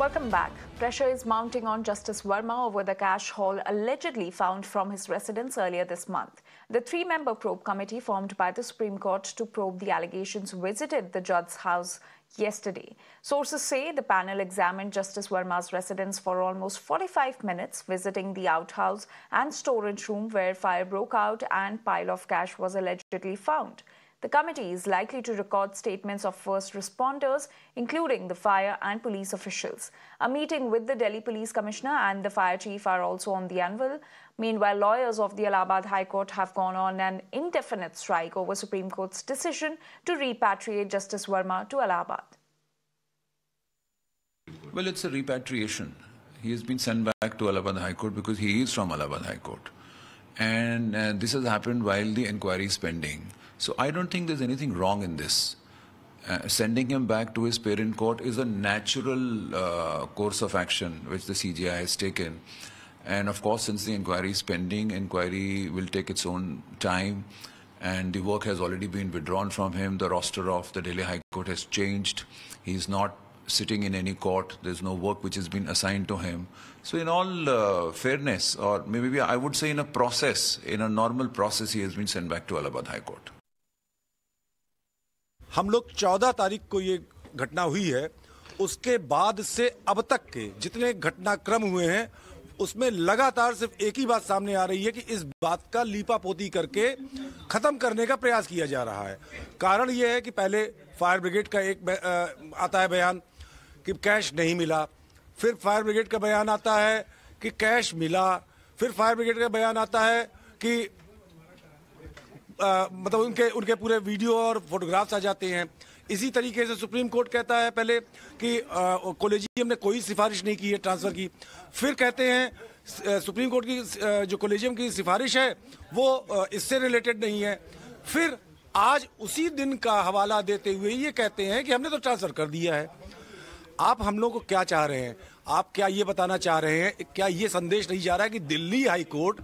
Welcome back. Pressure is mounting on Justice Verma over the cash haul allegedly found from his residence earlier this month. The three-member probe committee formed by the Supreme Court to probe the allegations visited the judge's house yesterday. Sources say the panel examined Justice Verma's residence for almost 45 minutes, visiting the outhouse and storage room where fire broke out and pile of cash was allegedly found. The committee is likely to record statements of first responders, including the fire and police officials. A meeting with the Delhi Police Commissioner and the fire chief are also on the anvil. Meanwhile, lawyers of the Allahabad High Court have gone on an indefinite strike over Supreme Court's decision to repatriate Justice Verma to Allahabad. Well, it's a repatriation. He has been sent back to Allahabad High Court because he is from Allahabad High Court. And this has happened while the inquiry is pending. So I don't think there's anything wrong in this. Sending him back to his parent court is a natural course of action which the CJI has taken. And of course, since the inquiry is pending, inquiry will take its own time. And the work has already been withdrawn from him. The roster of the Delhi High Court has changed. He's not sitting in any court. There's no work which has been assigned to him. So in all fairness, or maybe I would say in a process, in a normal process, he has been sent back to Allahabad High Court. हम लोग 14 तारीख को ये घटना हुई है, उसके बाद से अब तक के जितने घटनाक्रम हुए हैं उसमें लगातार सिर्फ एक ही बात सामने आ रही है कि इस बात का लीपापोती करके खत्म करने का प्रयास किया जा रहा है। कारण ये है कि पहले फायर ब्रिगेड का एक आता है बयान कि कैश नहीं मिला, फिर फायर ब्रिगेड का बयान आता है कि कैश मिला, फिर फायर ब्रिगेड का बयान आता है कि मतलब उनके पूरे वीडियो और फोटोग्राफ्स आ जाते हैं। इसी तरीके से सुप्रीम कोर्ट कहता है पहले कि कॉलेजियम ने कोई सिफारिश नहीं की है ट्रांसफर की, फिर कहते हैं सुप्रीम कोर्ट की जो कॉलेजियम की सिफारिश है वो इससे रिलेटेड नहीं है, फिर आज उसी दिन का हवाला देते हुए ये कहते हैं कि हमने तो ट्रांसफर कर दिया है। आप हम लोग को क्या चाह रहे हैं? आप क्या ये बताना चाह रहे हैं, क्या ये संदेश नहीं जा रहा है कि दिल्ली हाई कोर्ट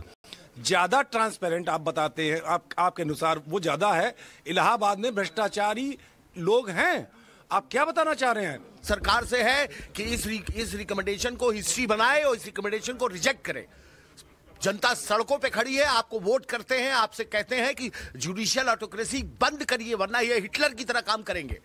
ज्यादा ट्रांसपेरेंट आप बताते हैं, आपके अनुसार वो ज्यादा है, इलाहाबाद में भ्रष्टाचारी लोग हैं? आप क्या बताना चाह रहे हैं? सरकार से है कि इस रिकमेंडेशन को हिस्ट्री बनाए और इस रिकमेंडेशन को रिजेक्ट करे। जनता सड़कों पे खड़ी है, आपको वोट करते हैं, आपसे कहते हैं कि जुडिशियल ऑटोक्रेसी बंद करिए वरना ये हिटलर की तरह काम करेंगे।